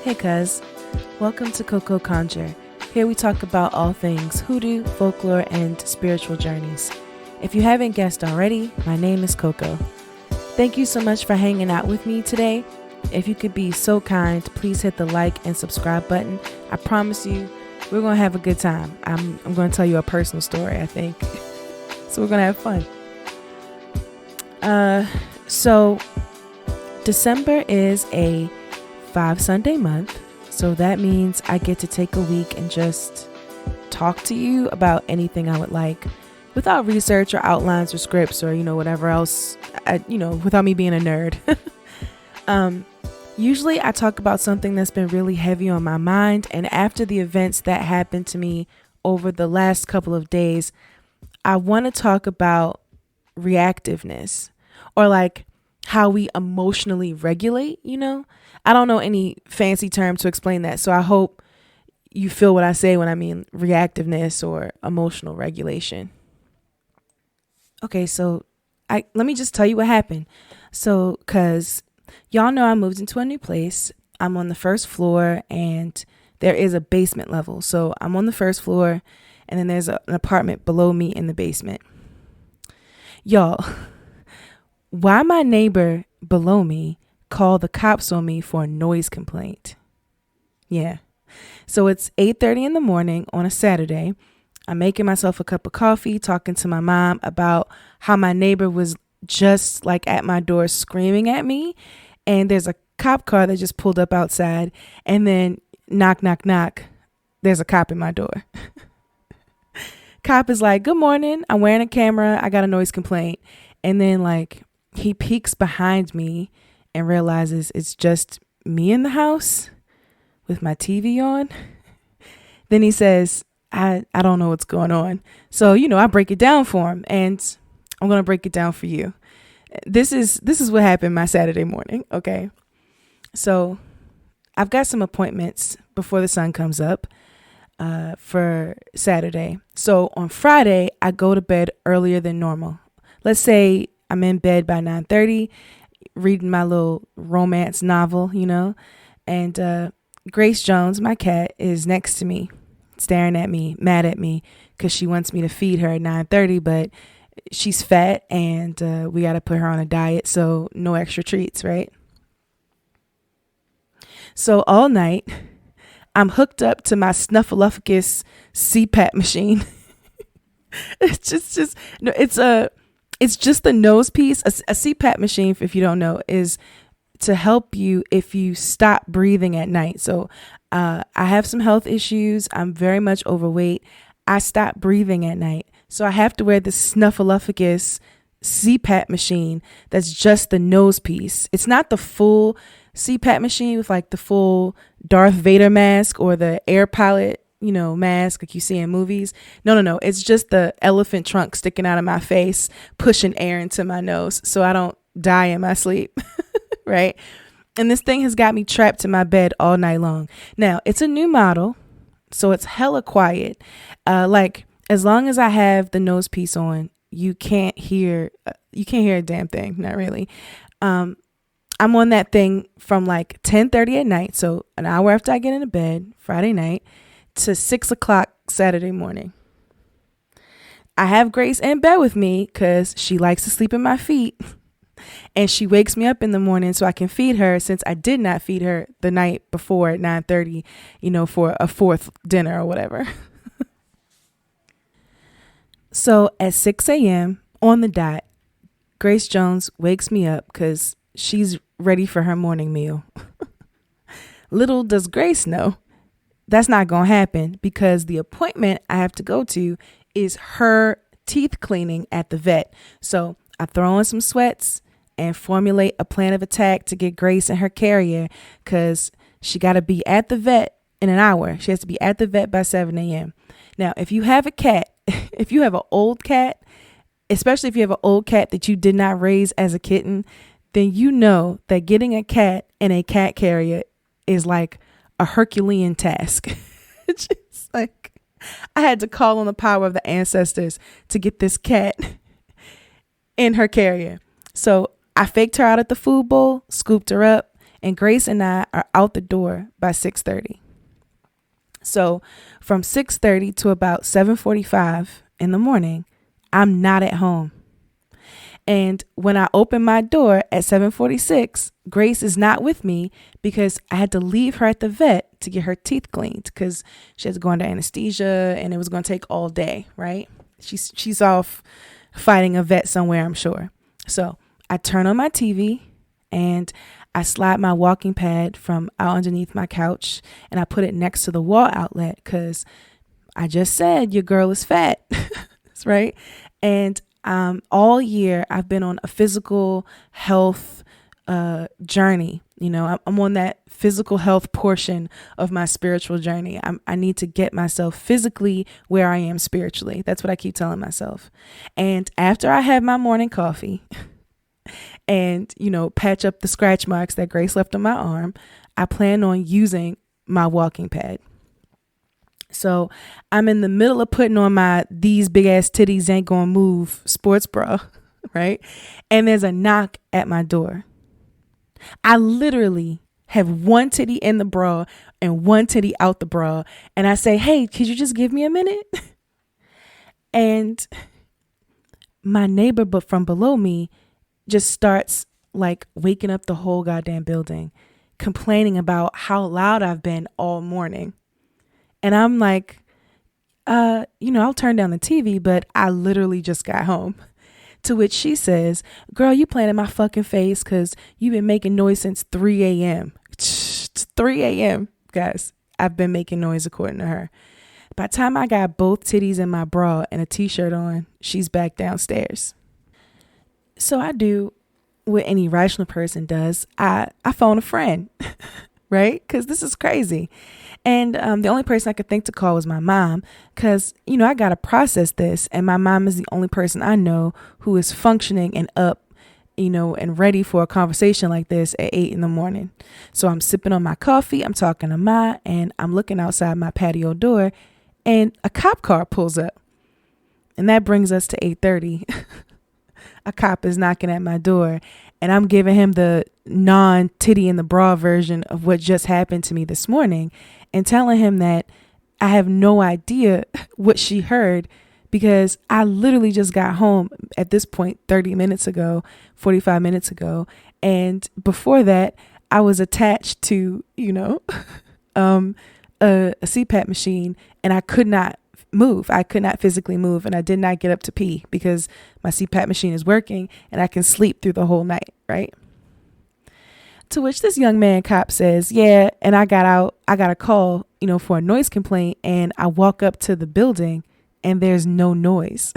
Hey cuz, welcome to CoCo Conjure. Here we talk about all things hoodoo, folklore, and spiritual journeys. If you haven't guessed already, my name is Coco. Thank you so much for hanging out with me today. If you could be so kind, please hit the like and subscribe button. I promise you, we're going to have a good time. I'm going to tell you a personal story, I think. So we're going to have fun. So December is a 5 Sunday month, so that means I get to take a week and just talk to you about anything I would like without research or outlines or scripts or whatever else, without me being a nerd. Usually I talk about something that's been really heavy on my mind, and after the events that happened to me over the last couple of days, I want to talk about reactiveness, or like how we emotionally regulate. I don't know any fancy term to explain that, so I hope you feel what I say when I mean reactiveness or emotional regulation. Okay, so let me just tell you what happened. So, cause y'all know I moved into a new place. I'm on the first floor and there is a basement level. So I'm on the first floor and then there's an apartment below me in the basement. Y'all, why my neighbor below me called the cops on me for a noise complaint? Yeah. So it's 8:30 in the morning on a Saturday. I'm making myself a cup of coffee, talking to my mom about how my neighbor was just like at my door screaming at me. And there's a cop car that just pulled up outside, and then knock, knock, knock. There's a cop in my door. Cop is like, "Good morning. I'm wearing a camera. I got a noise complaint." And then he peeks behind me and realizes it's just me in the house with my TV on. Then he says, I don't know what's going on. So, I break it down for him, and I'm going to break it down for you. This is what happened my Saturday morning. Okay. So I've got some appointments before the sun comes up for Saturday. So on Friday, I go to bed earlier than normal. Let's say I'm in bed by 9:30, reading my little romance novel, and Grace Jones, my cat, is next to me, staring at me, mad at me, because she wants me to feed her at 9:30, but she's fat and we got to put her on a diet, so no extra treats, right? So all night, I'm hooked up to my Snuffleupagus CPAP machine. It's just the nose piece. A CPAP machine, if you don't know, is to help you if you stop breathing at night. So I have some health issues. I'm very much overweight. I stop breathing at night. So I have to wear this Snuffleupagus CPAP machine that's just the nose piece. It's not the full CPAP machine with the full Darth Vader mask or the air pilot mask like you see in movies. No. It's just the elephant trunk sticking out of my face, pushing air into my nose so I don't die in my sleep. Right? And this thing has got me trapped in my bed all night long. Now, it's a new model, so it's hella quiet. As long as I have the nose piece on, you can't hear a damn thing. Not really. I'm on that thing from 10:30 at night, so an hour after I get into bed Friday night, to 6 o'clock Saturday morning. I have Grace in bed with me because she likes to sleep in my feet. And she wakes me up in the morning so I can feed her, since I did not feed her the night before at 9:30, for a fourth dinner or whatever. So at 6 a.m. on the dot, Grace Jones wakes me up because she's ready for her morning meal. Little does Grace know, that's not going to happen, because the appointment I have to go to is her teeth cleaning at the vet. So I throw on some sweats and formulate a plan of attack to get Grace in her carrier, because she got to be at the vet in an hour. She has to be at the vet by 7 a.m. Now, if you have a cat, if you have an old cat, especially if you have an old cat that you did not raise as a kitten, then you know that getting a cat in a cat carrier is like a Herculean task. It's just I had to call on the power of the ancestors to get this cat in her carrier. So I faked her out at the food bowl, scooped her up, And Grace and I are out the door by 6:30. So from 6:30 to about 7:45 in the morning, I'm not at home. And when I open my door at 7:46, Grace is not with me because I had to leave her at the vet to get her teeth cleaned because she had to go under anesthesia and it was going to take all day, right? She's off fighting a vet somewhere, I'm sure. So I turn on my TV and I slide my walking pad from out underneath my couch and I put it next to the wall outlet because I just said your girl is fat, right? And all year I've been on a physical health journey. You know, I'm on that physical health portion of my spiritual journey. I need to get myself physically where I am spiritually. That's what I keep telling myself. And after I have my morning coffee and, you know, patch up the scratch marks that Grace left on my arm, I plan on using my walking pad. So I'm in the middle of putting on my these big ass titties ain't gonna move sports bra, right? And there's a knock at my door. I literally have one titty in the bra and one titty out the bra. And I say, hey, could you just give me a minute? And my neighbor, but from below me, just starts like waking up the whole goddamn building, complaining about how loud I've been all morning. And I'm like, I'll turn down the TV, but I literally just got home. To which she says, girl, you playing in my fucking face because you've been making noise since 3 a.m. 3 a.m., guys. I've been making noise according to her. By the time I got both titties in my bra and a t-shirt on, she's back downstairs. So I do what any rational person does. I phone a friend, right? Because this is crazy. And the only person I could think to call was my mom because, you know, I got to process this. And my mom is the only person I know who is functioning and up, you know, and ready for a conversation like this at 8 in the morning. So I'm sipping on my coffee. I'm talking to Ma and I'm looking outside my patio door and a cop car pulls up. And that brings us to 8:30. A cop is knocking at my door and I'm giving him the non-titty in the bra version of what just happened to me this morning and telling him that I have no idea what she heard because I literally just got home at this point 30 minutes ago, 45 minutes ago. And before that, I was attached to, a CPAP machine and I could not move. I could not physically move and I did not get up to pee because my CPAP machine is working and I can sleep through the whole night, right? To which this young man cop says, yeah, and I got a call, for a noise complaint and I walk up to the building and there's no noise.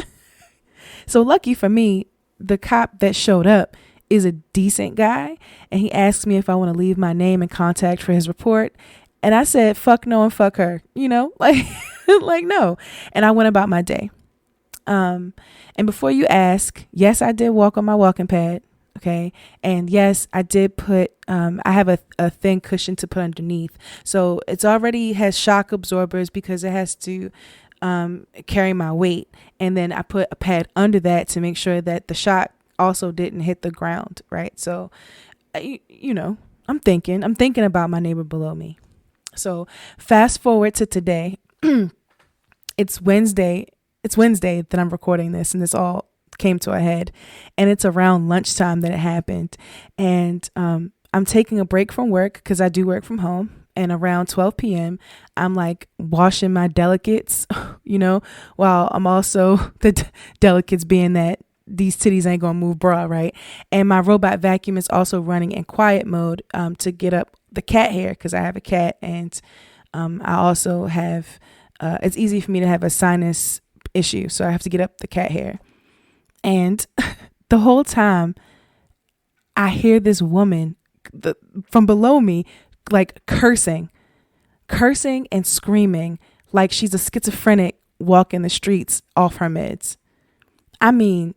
So lucky for me, the cop that showed up is a decent guy and he asked me if I want to leave my name and contact for his report. And I said, fuck no and fuck her, like no. And I went about my day. And before you ask, yes, I did walk on my walking pad. Okay. And yes, I did put, I have a thin cushion to put underneath. So it's already has shock absorbers because it has to carry my weight. And then I put a pad under that to make sure that the shock also didn't hit the ground. Right. So, I'm thinking about my neighbor below me. So fast forward to today. It's Wednesday that I'm recording this and this all came to a head and it's around lunchtime that it happened. And I'm taking a break from work because I do work from home. And around 12 p.m., I'm like washing my delicates, while I'm also the delicates being that these titties ain't gonna move bra, right? And my robot vacuum is also running in quiet mode to get up the cat hair because I have a cat and I also have, it's easy for me to have a sinus issue. So I have to get up the cat hair. And the whole time I hear this woman from below me, like cursing and screaming like she's a schizophrenic walking the streets off her meds. I mean,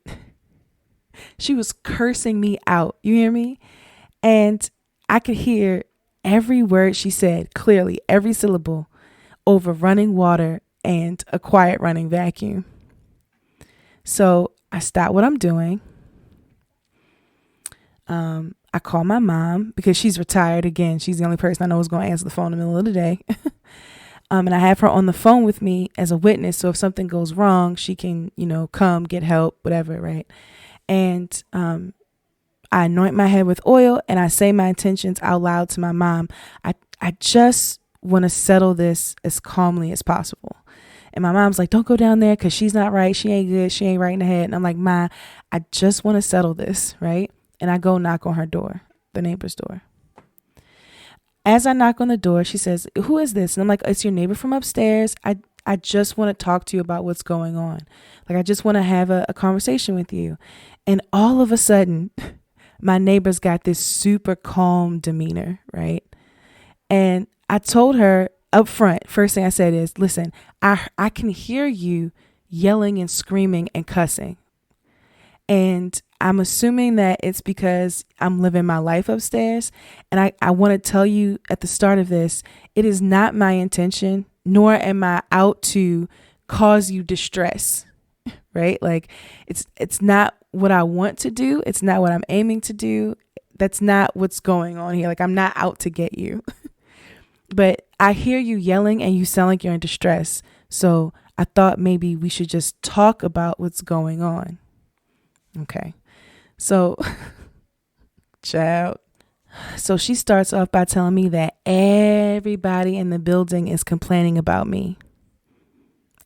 she was cursing me out. You hear me? And I could hear every word she said clearly, every syllable over running water and a quiet running vacuum. So I stopped what I'm doing. I call my mom because she's retired again. She's the only person I know is going to answer the phone in the middle of the day. And I have her on the phone with me as a witness. So if something goes wrong, she can, come get help, whatever, right? And I anoint my head with oil and I say my intentions out loud to my mom. I just want to settle this as calmly as possible. And my mom's like, don't go down there because she's not right. She ain't good. She ain't right in the head. And I'm like, Ma, I just want to settle this, right? And I go knock on her door, the neighbor's door. As I knock on the door, she says, who is this? And I'm like, it's your neighbor from upstairs. I just want to talk to you about what's going on. Like, I just want to have a conversation with you. And all of a sudden, my neighbor's got this super calm demeanor, right? And I told her up front, first thing I said is, listen, I can hear you yelling and screaming and cussing. And I'm assuming that it's because I'm living my life upstairs. And I want to tell you at the start of this, it is not my intention, nor am I out to cause you distress, right? Like it's not what I want to do. It's not what I'm aiming to do. That's not what's going on here. Like, I'm not out to get you. But I hear you yelling and you sound like you're in distress. So I thought maybe we should just talk about what's going on. Okay. So, child. So she starts off by telling me that everybody in the building is complaining about me.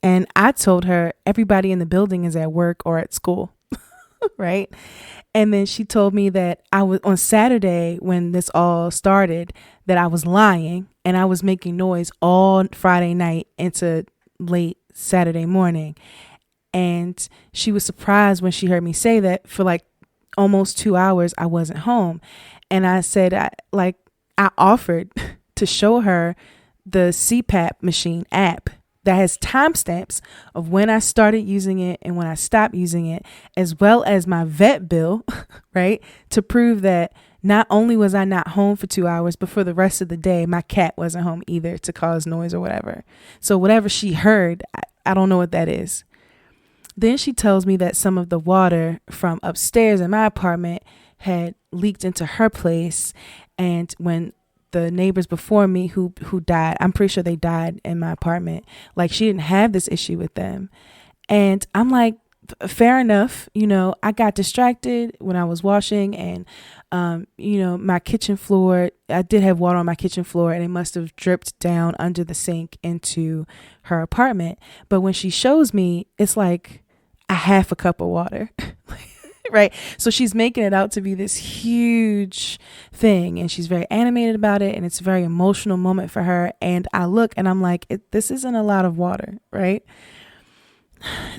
And I told her everybody in the building is at work or at school. Right. And then she told me that I was on Saturday when this all started, that I was lying and I was making noise all Friday night into late Saturday morning. And she was surprised when she heard me say that for like almost 2 hours I wasn't home. And I said, I offered to show her the CPAP machine app that has timestamps of when I started using it and when I stopped using it, as well as my vet bill, right? To prove that not only was I not home for 2 hours, but for the rest of the day, my cat wasn't home either to cause noise or whatever. So whatever she heard, I don't know what that is. Then she tells me that some of the water from upstairs in my apartment had leaked into her place. And when the neighbors before me who died, I'm pretty sure they died in my apartment, like, she didn't have this issue with them. And I'm like, fair enough. I got distracted when I was washing and, my kitchen floor, I did have water on my kitchen floor and it must have dripped down under the sink into her apartment. But when she shows me, it's like a half a cup of water. Right. So she's making it out to be this huge thing and she's very animated about it. And it's a very emotional moment for her. And I look and I'm like, this isn't a lot of water. Right.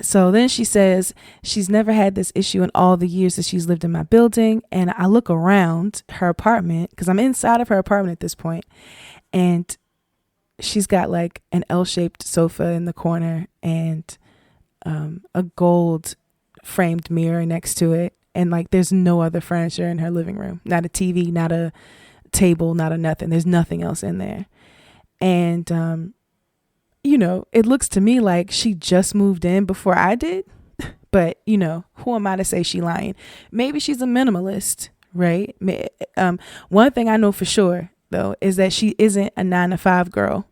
So then she says she's never had this issue in all the years that she's lived in my building. And I look around her apartment because I'm inside of her apartment at this point, and she's got like an L-shaped sofa in the corner and a gold framed mirror next to it. And like, there's no other furniture in her living room, not a TV, not a table, not a nothing. There's nothing else in there. And, it looks to me like she just moved in before I did. But, who am I to say she lying? Maybe she's a minimalist, right? One thing I know for sure, though, is that she isn't a 9-to-5 girl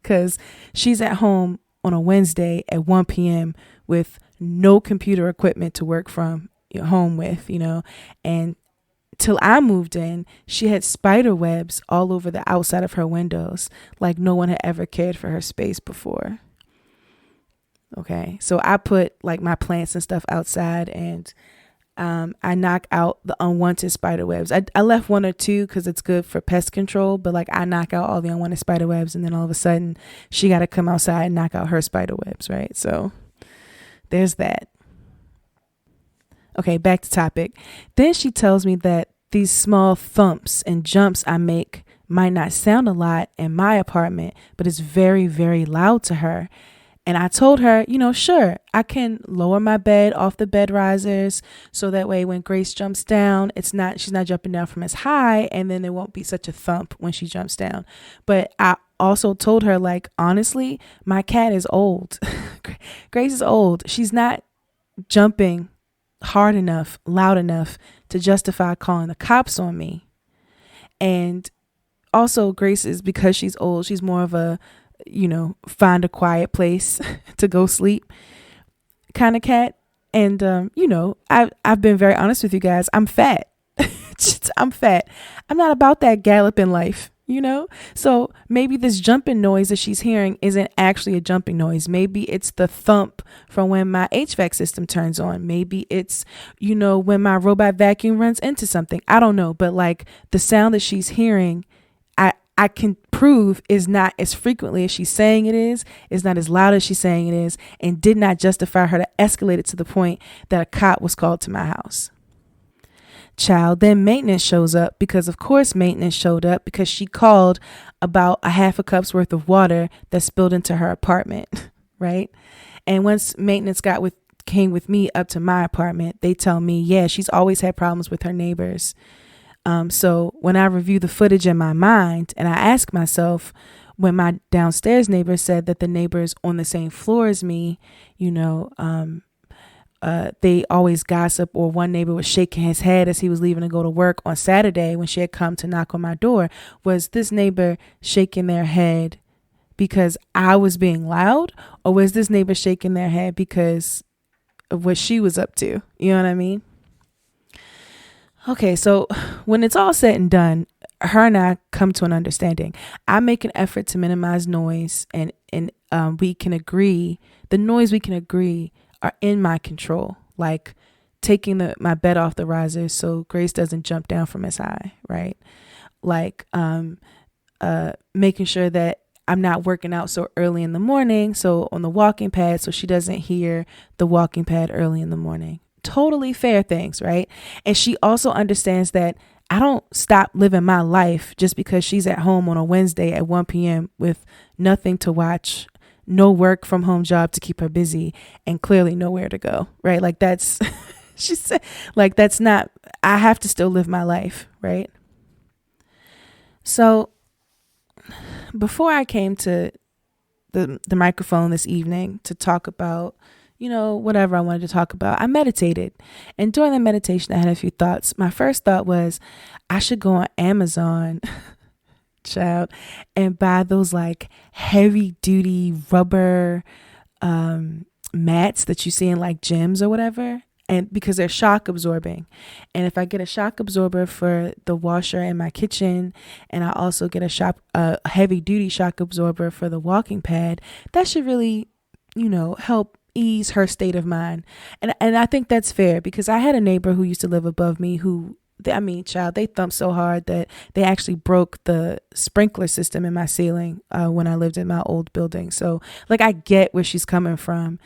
because she's at home on a Wednesday at 1 p.m. with no computer equipment to work from home with, and till I moved in, she had spider webs all over the outside of her windows, like no one had ever cared for her space before. Okay. So I put like my plants and stuff outside and I knock out the unwanted spider webs. I left 1 or 2 because it's good for pest control, but like I knock out all the unwanted spider webs and then all of a sudden she got to come outside and knock out her spider webs, right? So there's that. Okay, back to topic. Then she tells me that these small thumps and jumps I make might not sound a lot in my apartment, but it's very, very loud to her. And I told her, sure, I can lower my bed off the bed risers so that way when Grace jumps down, she's not jumping down from as high, and then there won't be such a thump when she jumps down. But I also told her, like, honestly, my cat is old. Grace is old. She's not jumping hard enough, loud enough to justify calling the cops on me. And also Grace is, because she's old, she's more of a, find a quiet place to go sleep kind of cat. And, I've been very honest with you guys. I'm fat. I'm fat. I'm not about that galloping life, So maybe this jumping noise that she's hearing isn't actually a jumping noise. Maybe it's the thump from when my HVAC system turns on. Maybe it's, when my robot vacuum runs into something. I don't know. But like the sound that she's hearing, I can prove is not as frequently as she's saying it is not as loud as she's saying it is, and did not justify her to escalate it to the point that a cop was called to my house. Child, then maintenance shows up, because of course maintenance showed up because she called about a half a cup's worth of water that spilled into her apartment, right? And once maintenance came with me up to my apartment, they tell me, yeah, she's always had problems with her neighbors. So when I review the footage in my mind and I ask myself, when my downstairs neighbor said that the neighbors on the same floor as me, they always gossip, or one neighbor was shaking his head as he was leaving to go to work on Saturday when she had come to knock on my door, was this neighbor shaking their head because I was being loud, or was this neighbor shaking their head because of what she was up to? You know what I mean? Okay, so when it's all said and done, her and I come to an understanding. I make an effort to minimize noise, and we can agree, the noise we can agree are in my control, like taking my bed off the riser so Grace doesn't jump down from as high, right? Like making sure that I'm not working out so early in the morning, so on the walking pad, so she doesn't hear the walking pad early in the morning. Totally fair things, right? And she also understands that I don't stop living my life just because she's at home on a Wednesday at 1 p.m. with nothing to watch, no work from home job to keep her busy, and clearly nowhere to go, right? Like that's, she said, like that's not, I have to still live my life, right? So before I came to the microphone this evening to talk about, whatever I wanted to talk about, I meditated. And during the meditation, I had a few thoughts. My first thought was I should go on Amazon, child, and buy those like heavy duty rubber mats that you see in like gyms or whatever. And because they're shock absorbing. And if I get a shock absorber for the washer in my kitchen, and I also get a heavy duty shock absorber for the walking pad, that should really, help ease her state of mind. And I think that's fair, because I had a neighbor who used to live above me who, they thumped so hard that they actually broke the sprinkler system in my ceiling when I lived in my old building. So like, I get where she's coming from,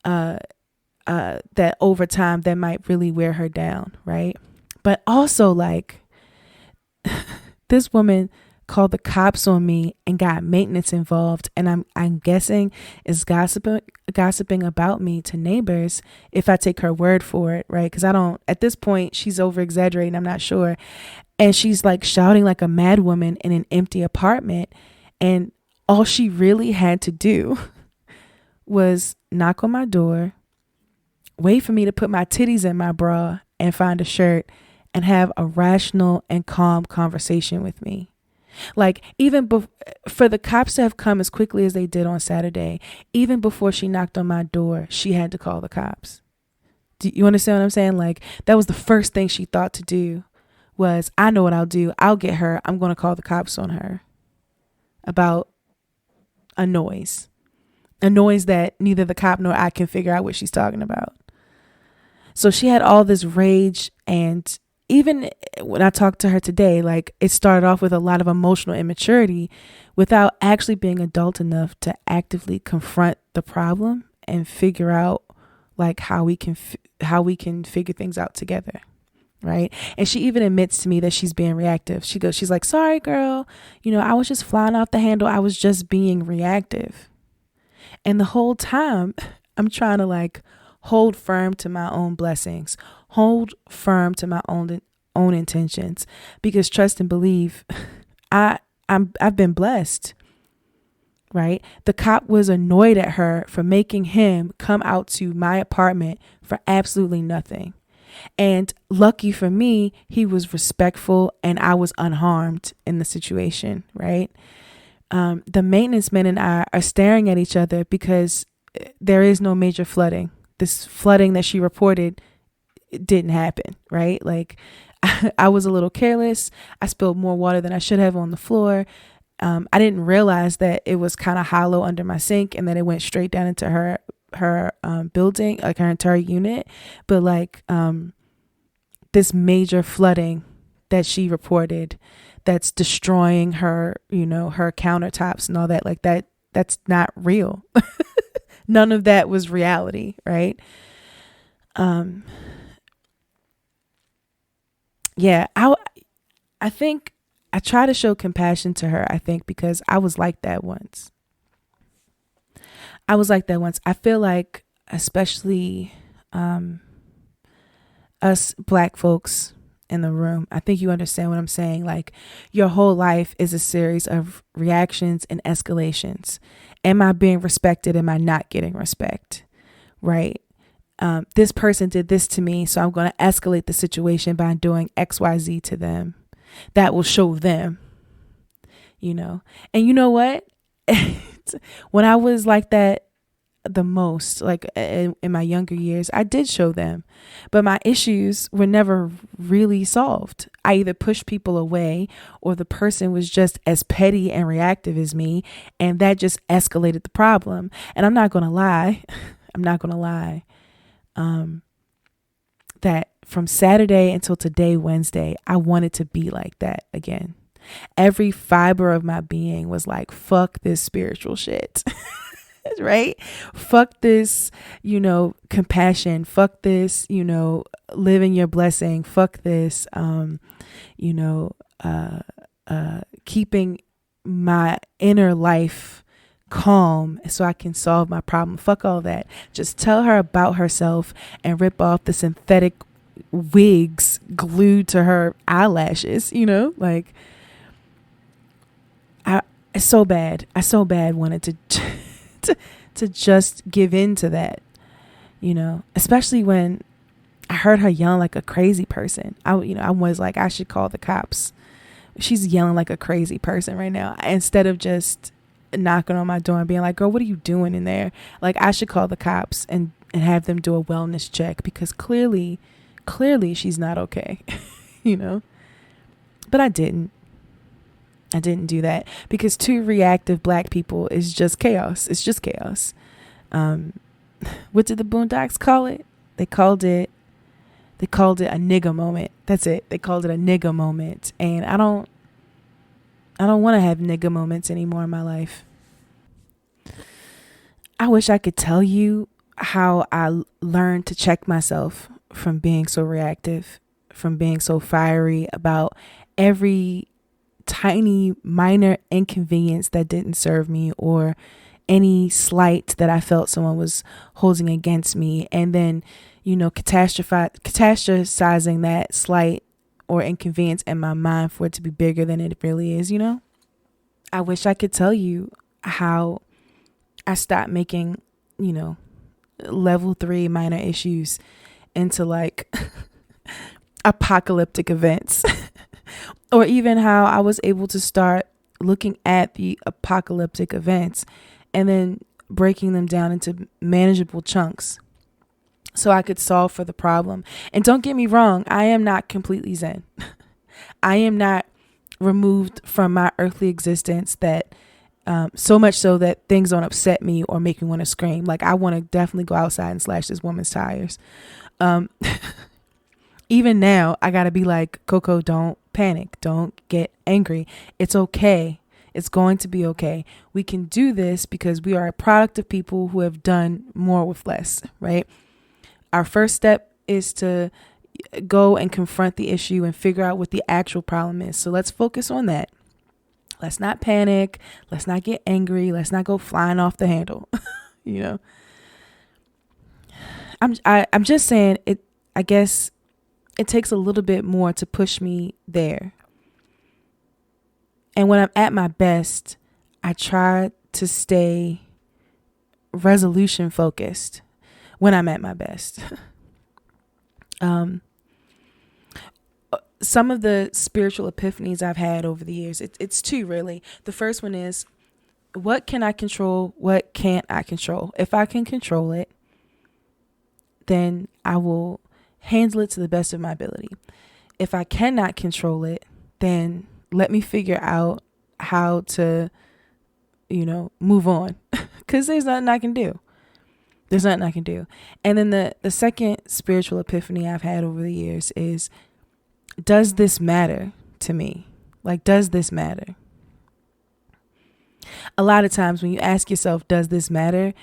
that over time that might really wear her down. Right. But also like this woman called the cops on me and got maintenance involved, and I'm guessing is gossiping about me to neighbors, if I take her word for it, right? Because at this point she's over exaggerating, I'm not sure, and she's like shouting like a mad woman in an empty apartment, and all she really had to do was knock on my door, wait for me to put my titties in my bra and find a shirt, and have a rational and calm conversation with me. Like even for the cops to have come as quickly as they did on Saturday, even before she knocked on my door, she had to call the cops. Do you understand what I'm saying? Like that was the first thing she thought to do was, I know what I'll do. I'll get her. I'm going to call the cops on her about a noise that neither the cop nor I can figure out what she's talking about. So she had all this rage, and even when I talked to her today, like it started off with a lot of emotional immaturity without actually being adult enough to actively confront the problem and figure out like how we can figure things out together. Right. And she even admits to me that she's being reactive. She's like, sorry, girl, I was just flying off the handle. I was just being reactive. And the whole time I'm trying to like hold firm to my own blessings, hold firm to my own intentions, because trust and believe, I've been blessed, right? The cop was annoyed at her for making him come out to my apartment for absolutely nothing. And lucky for me, he was respectful and I was unharmed in the situation, right? The maintenance men and I are staring at each other because there is no major flooding. This flooding that she reported, it didn't happen, right? Like I was a little careless. I spilled more water than I should have on the floor. I didn't realize that it was kind of hollow under my sink and that it went straight down into her building, like her entire unit. But like this major flooding that she reported that's destroying her, her countertops and all that, like that's not real. None of that was reality, right? Yeah, I think I try to show compassion to her, I think, because I was like that once. I feel like, especially us black folks in the room, I think you understand what I'm saying. Like, your whole life is a series of reactions and escalations. Am I being respected? Am I not getting respect? Right? This person did this to me, so I'm going to escalate the situation by doing XYZ to them. That will show them, And you know what? When I was like that the most, like in my younger years, I did show them, but my issues were never really solved. I either pushed people away or the person was just as petty and reactive as me, and that just escalated the problem. And I'm not going to lie. That from Saturday until today, Wednesday, I wanted to be like that again. Every fiber of my being was like, fuck this spiritual shit. Right? Fuck this, compassion. Fuck this, living your blessing. Fuck this, keeping my inner life calm so I can solve my problem. Fuck all that. Just tell her about herself and rip off the synthetic wigs glued to her eyelashes, like I so bad wanted to just give in to that, especially when I heard her yelling like a crazy person. I was like, I should call the cops. She's yelling like a crazy person right now, instead of just knocking on my door and being like, girl, what are you doing in there? Like, I should call the cops and have them do a wellness check, because clearly she's not okay. But I didn't do that, because two reactive black people is just chaos. It's just chaos. What did the Boondocks call it? They called it a nigga moment. That's it. They called it a nigga moment. And I don't want to have nigga moments anymore in my life. I wish I could tell you how I learned to check myself from being so reactive, from being so fiery about every tiny minor inconvenience that didn't serve me, or any slight that I felt someone was holding against me, and then catastrophizing that slight or inconvenience in my mind for it to be bigger than it really is. I wish I could tell you how I stopped making level 3 minor issues into like apocalyptic events. Or even how I was able to start looking at the apocalyptic events and then breaking them down into manageable chunks so I could solve for the problem. And don't get me wrong, I am not completely zen. I am not removed from my earthly existence that so much so that things don't upset me or make me want to scream. Like, I want to definitely go outside and slash this woman's tires. Even now, I got to be like, CoCo, don't panic. Don't get angry. It's okay. It's going to be okay. We can do this because we are a product of people who have done more with less, right? Our first step is to go and confront the issue and figure out what the actual problem is. So let's focus on that. Let's not panic. Let's not get angry. Let's not go flying off the handle. I'm just saying it. I guess it takes a little bit more to push me there. And when I'm at my best, I try to stay resolution focused when I'm at my best. Um, some of the spiritual epiphanies I've had over the years, it's two really. The first one is, what can I control? What can't I control? If I can control it, then I will handle it to the best of my ability. If I cannot control it, then let me figure out how to, move on. Because there's nothing I can do. There's nothing I can do. And then the second spiritual epiphany I've had over the years is, does this matter to me? Like, does this matter? A lot of times when you ask yourself, does this matter?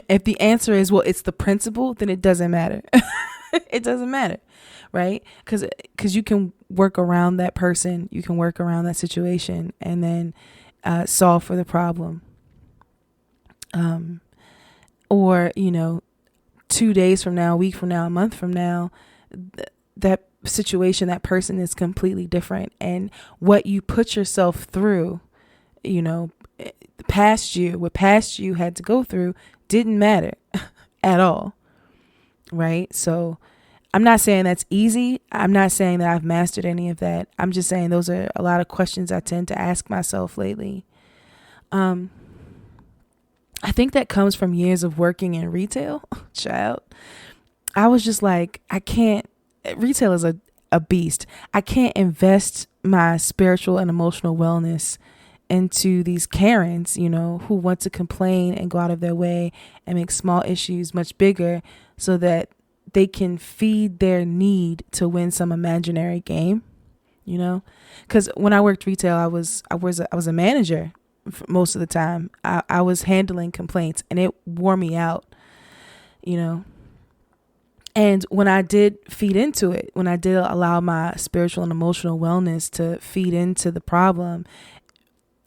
If the answer is, well, it's the principle, then it doesn't matter. It doesn't matter, right? Because you can work around that person, you can work around that situation, and then solve for the problem. Or 2 days from now, a week from now, a month from now, that situation, that person is completely different, and what you put yourself through, what past you had to go through didn't matter at all, right? So I'm not saying that's easy. I'm not saying that I've mastered any of that. I'm just saying those are a lot of questions I tend to ask myself lately. I think that comes from years of working in retail. Child, I was just like, retail is a beast. I can't invest my spiritual and emotional wellness into these Karens, who want to complain and go out of their way and make small issues much bigger so that they can feed their need to win some imaginary game, because when I worked retail, I was a manager for most of the time. I was handling complaints, and it wore me out, and when I did feed into it, when I did allow my spiritual and emotional wellness to feed into the problem,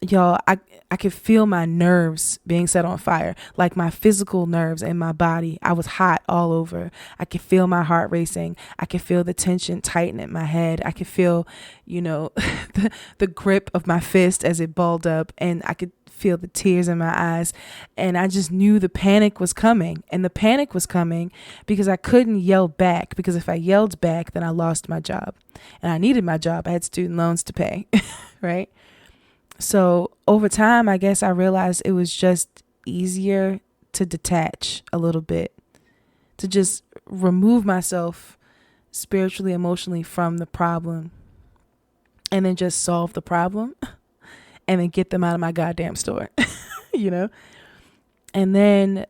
y'all, I could feel my nerves being set on fire, like my physical nerves in my body. I was hot all over. I could feel my heart racing. I could feel the tension tighten in my head. I could feel, the grip of my fist as it balled up, and I could feel the tears in my eyes. And I just knew the panic was coming. And the panic was coming because I couldn't yell back, because if I yelled back, then I lost my job. And I needed my job. I had student loans to pay, right? So over time, I guess I realized it was just easier to detach a little bit, to just remove myself spiritually, emotionally from the problem, and then just solve the problem and then get them out of my goddamn store, And then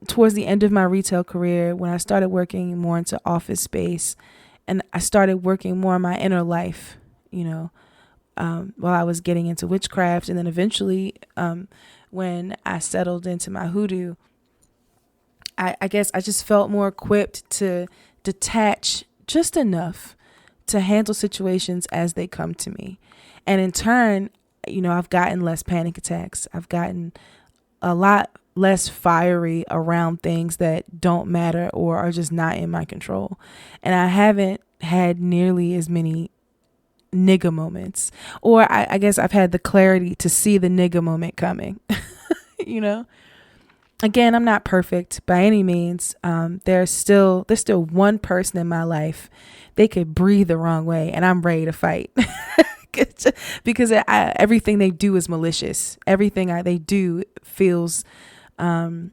towards the end of my retail career, when I started working more into office space, and I started working more on my inner life, while I was getting into witchcraft. And then eventually, when I settled into my hoodoo, I guess I just felt more equipped to detach just enough to handle situations as they come to me. And in turn, I've gotten less panic attacks. I've gotten a lot less fiery around things that don't matter or are just not in my control. And I haven't had nearly as many nigga moments, or I guess I've had the clarity to see the nigga moment coming. Again, I'm not perfect by any means. There's still one person in my life, they could breathe the wrong way and I'm ready to fight. Because everything they do is malicious. Everything they do feels like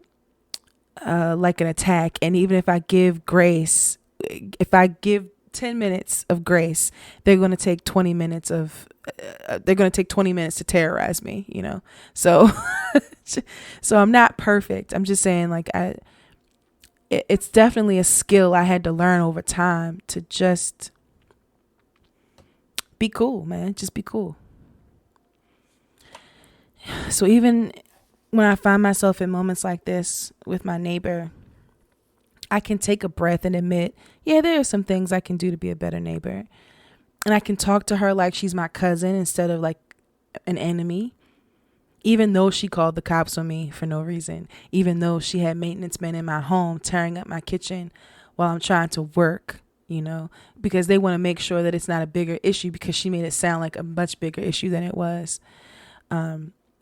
an attack. And even if I give grace, if I give 10 minutes of grace, they're going to take 20 minutes to terrorize me, so so I'm not perfect. I'm just saying, like, it's definitely a skill I had to learn over time, to just be cool, man. Just be cool. So even when I find myself in moments like this with my neighbor, I can take a breath and admit, yeah, there are some things I can do to be a better neighbor. And I can talk to her like she's my cousin instead of like an enemy. Even though she called the cops on me for no reason. Even though she had maintenance men in my home tearing up my kitchen while I'm trying to work, because they want to make sure that it's not a bigger issue, because she made it sound like a much bigger issue than it was.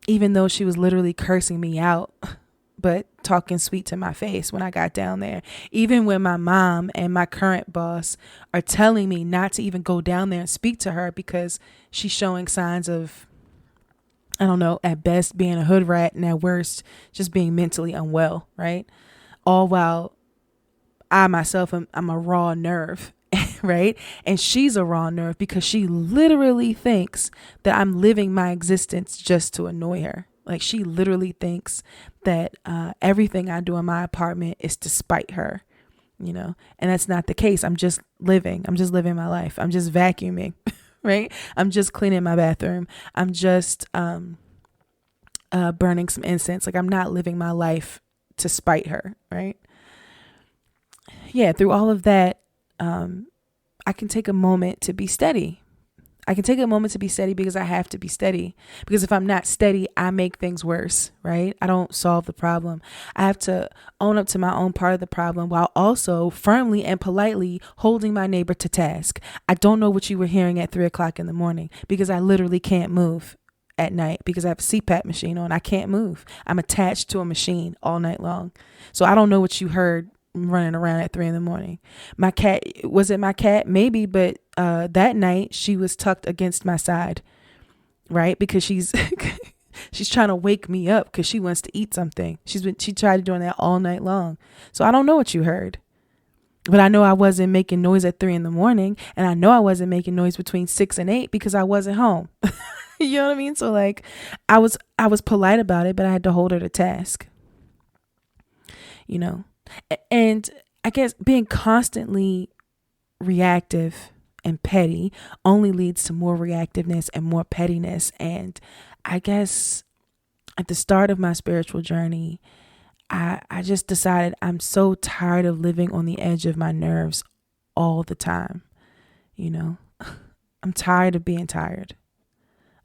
Even though she was literally cursing me out but talking sweet to my face when I got down there. Even when my mom and my current boss are telling me not to even go down there and speak to her because she's showing signs of, I don't know, at best being a hood rat and at worst just being mentally unwell, right? All while I myself I'm a raw nerve, right? And she's a raw nerve because she literally thinks that I'm living my existence just to annoy her. Like she literally thinks that everything I do in my apartment is to spite her, and that's not the case. I'm just living my life. I'm just vacuuming, right? I'm just cleaning my bathroom. I'm just burning some incense. Like I'm not living my life to spite her, right? Yeah, through all of that, I can take a moment to be steady. I can take a moment to be steady because I have to be steady. Because if I'm not steady, I make things worse, right? I don't solve the problem. I have to own up to my own part of the problem while also firmly and politely holding my neighbor to task. I don't know what you were hearing at 3:00 in the morning because I literally can't move at night because I have a CPAP machine on. I can't move. I'm attached to a machine all night long. So I don't know what you heard running around at 3 a.m. My cat, was it my cat? Maybe, but that night she was tucked against my side, right? Because she's she's trying to wake me up because she wants to eat something. She tried doing that all night long. So I don't know what you heard, but I know I wasn't making noise at 3 a.m, and I know I wasn't making noise between 6 and 8 because I wasn't home. You know what I mean? So like, I was polite about it, but I had to hold her to task. And I guess being constantly reactive and petty only leads to more reactiveness and more pettiness. And I guess at the start of my spiritual journey, I just decided I'm so tired of living on the edge of my nerves all the time. I'm tired of being tired.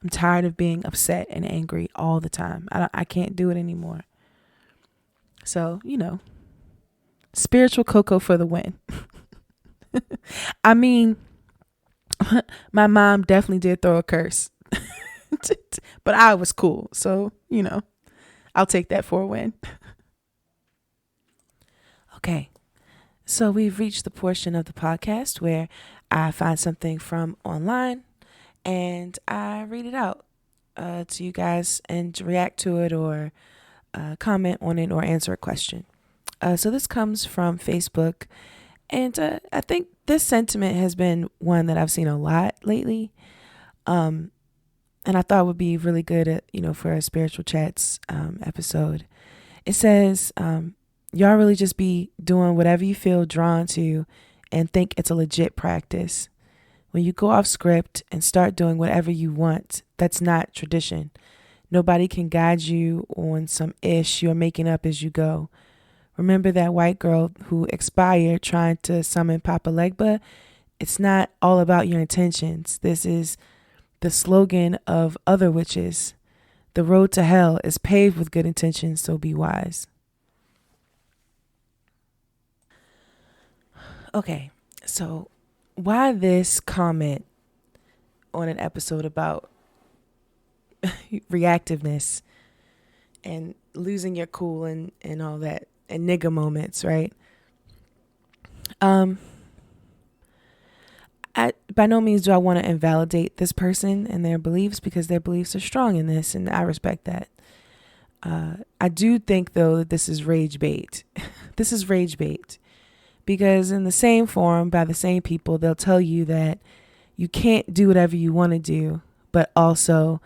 I'm tired of being upset and angry all the time. I can't do it anymore. So, spiritual CoCo for the win. I mean, my mom definitely did throw a curse, but I was cool. So, I'll take that for a win. Okay. So we've reached the portion of the podcast where I find something from online and I read it out to you guys and react to it or comment on it or answer a question. So this comes from Facebook, and I think this sentiment has been one that I've seen a lot lately, and I thought would be really good at, for a spiritual chats episode. It says, y'all really just be doing whatever you feel drawn to and think it's a legit practice. When you go off script and start doing whatever you want, that's not tradition. Nobody can guide you on some ish you're making up as you go. Remember that white girl who expired trying to summon Papa Legba? It's not all about your intentions. This is the slogan of other witches. The road to hell is paved with good intentions, so be wise. Okay, so why this comment on an episode about reactiveness and losing your cool and all that and nigga moments, right? By no means do I want to invalidate this person and their beliefs because their beliefs are strong in this, and I respect that. I do think, though, that this is rage bait. This is rage bait because in the same forum, by the same people, they'll tell you that you can't do whatever you want to do, but also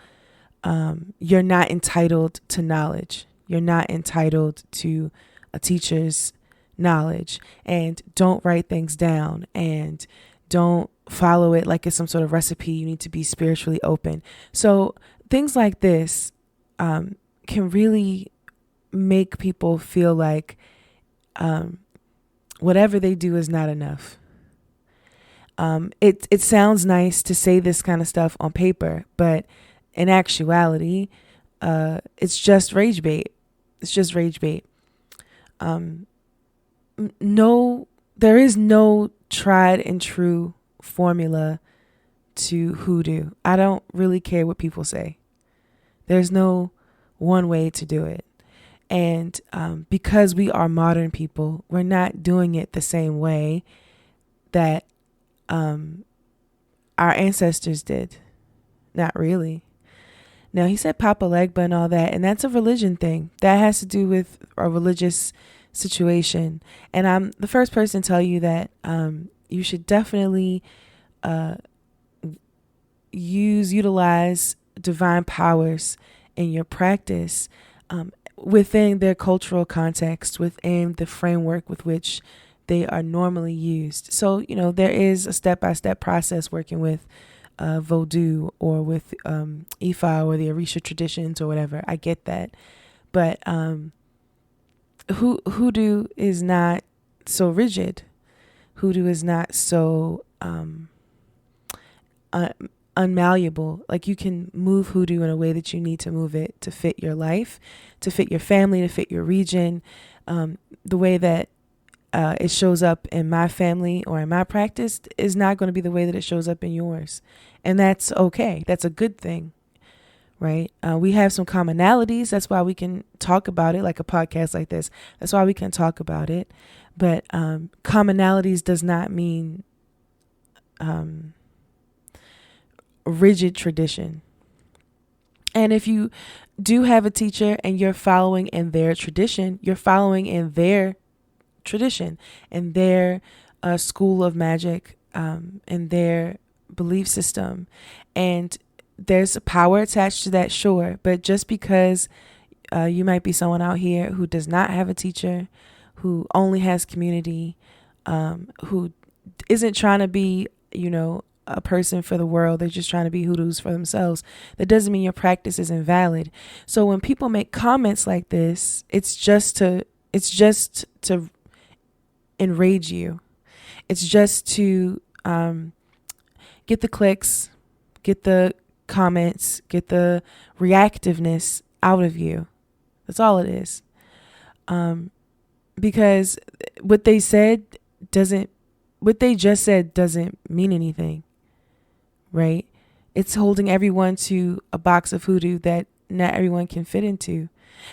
you're not entitled to knowledge. You're not entitled to a teacher's knowledge, and don't write things down and don't follow it like it's some sort of recipe. You need to be spiritually open. So things like this can really make people feel like whatever they do is not enough. It sounds nice to say this kind of stuff on paper, but in actuality, it's just rage bait. It's just rage bait. No, there is no tried and true formula to hoodoo. I don't really care what people say. There's no one way to do it. And because we are modern people, we're not doing it the same way that our ancestors did. Not really. Now, he said Papa Legba and all that, and that's a religion thing. That has to do with a religious situation. And I'm the first person to tell you that you should definitely utilize divine powers in your practice within their cultural context, within the framework with which they are normally used. So, there is a step-by-step process working with Vodou or with Ifa or the Orisha traditions or whatever. I get that. But hoodoo is not so rigid. Hoodoo is not so unmalleable. Like, you can move hoodoo in a way that you need to move it to fit your life, to fit your family, to fit your region. The way that it shows up in my family or in my practice is not going to be the way that it shows up in yours. And that's okay. That's a good thing, right? We have some commonalities. That's why we can talk about it, like a podcast like this. That's why we can talk about it. But commonalities does not mean rigid tradition. And if you do have a teacher and you're following in their tradition, you're following in their tradition and their school of magic and their belief system. And there's a power attached to that, sure. But just because you might be someone out here who does not have a teacher, who only has community, who isn't trying to be, a person for the world, they're just trying to be hoodoos for themselves, that doesn't mean your practice is invalid. So when people make comments like this, it's just to enrage you. It's just to get the clicks, get the comments, get the reactiveness out of you. That's all it is. Because what they just said doesn't mean anything, right? It's holding everyone to a box of hoodoo that not everyone can fit into.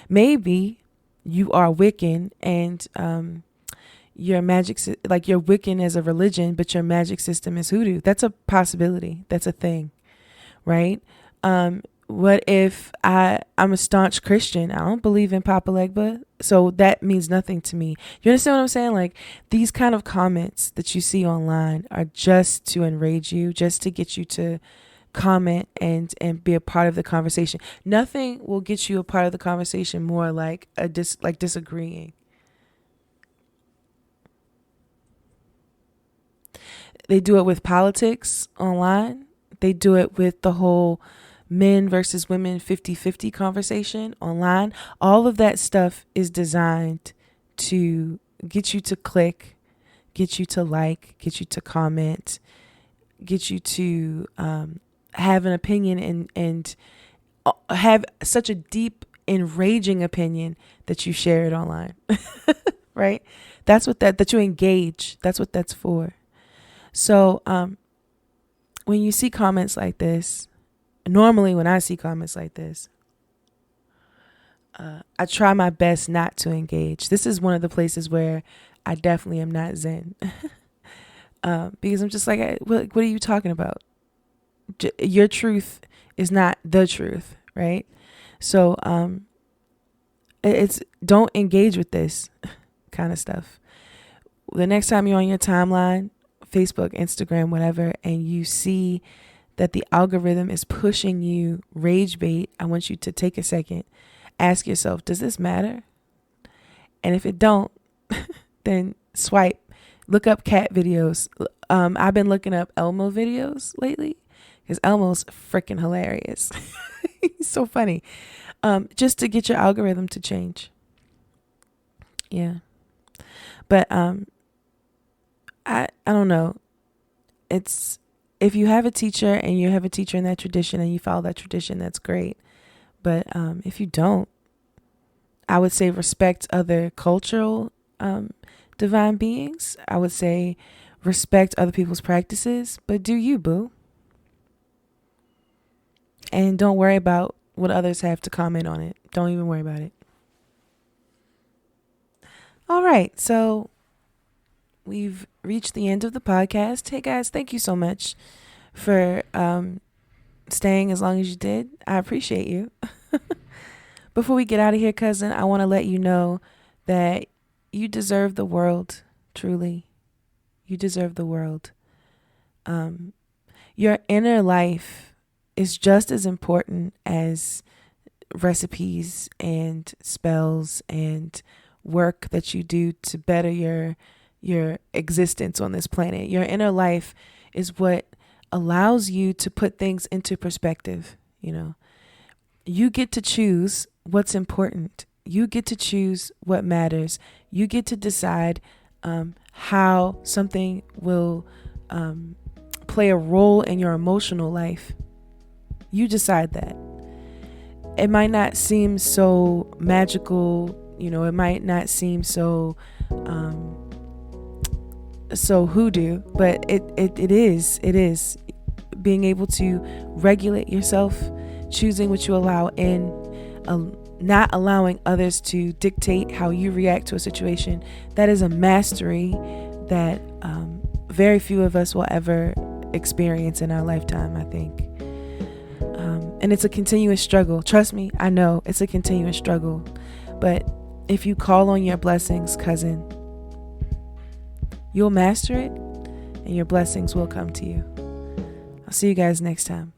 Maybe you are Wiccan and your magic, like you're Wiccan as a religion, but your magic system is hoodoo. That's a possibility. That's a thing, right? What if I'm a staunch Christian? I don't believe in Papa Legba, so that means nothing to me. You understand what I'm saying? Like, these kind of comments that you see online are just to enrage you, just to get you to comment and be a part of the conversation. Nothing will get you a part of the conversation more like disagreeing. They do it with politics online. They do it with the whole men versus women 50-50 conversation online. All of that stuff is designed to get you to click, get you to like, get you to comment, get you to have an opinion and have such a deep, enraging opinion that you share it online. Right? That's what that you engage. That's what that's for. So when you see comments like this, normally when I see comments like this, I try my best not to engage. This is one of the places where I definitely am not Zen. Because I'm just like, what are you talking about? Your truth is not the truth, right? So it's don't engage with this kind of stuff. The next time you're on your timeline, Facebook, Instagram, whatever, and you see that the algorithm is pushing you rage bait, I want you to take a second, ask yourself, does this matter? And if it don't, then swipe, look up cat videos. I've been looking up Elmo videos lately because Elmo's freaking hilarious. He's so funny. Just to get your algorithm to change. Yeah. But I don't know. It's, if you have a teacher and you have a teacher in that tradition and you follow that tradition, that's great. But if you don't, I would say respect other cultural divine beings. I would say respect other people's practices, but do you, boo. And don't worry about what others have to comment on it. Don't even worry about it. All right. So we've reached the end of the podcast. Hey guys, thank you so much for staying as long as you did. I appreciate you. Before we get out of here, cousin, I want to let you know that you deserve the world. Truly, you deserve the world. Your inner life is just as important as recipes and spells and work that you do to better your existence on this planet. Your inner life is what allows you to put things into perspective. You get to choose what's important. You get to choose what matters. You get to decide how something will play a role in your emotional life. You decide that. It might not seem so magical, it might not seem so hoodoo, but it is being able to regulate yourself, choosing what you allow in, not allowing others to dictate how you react to a situation. That is a mastery that very few of us will ever experience in our lifetime, I think. And it's a continuous struggle. Trust me, I know it's a continuous struggle. But if you call on your blessings, cousin, you'll master it and your blessings will come to you. I'll see you guys next time.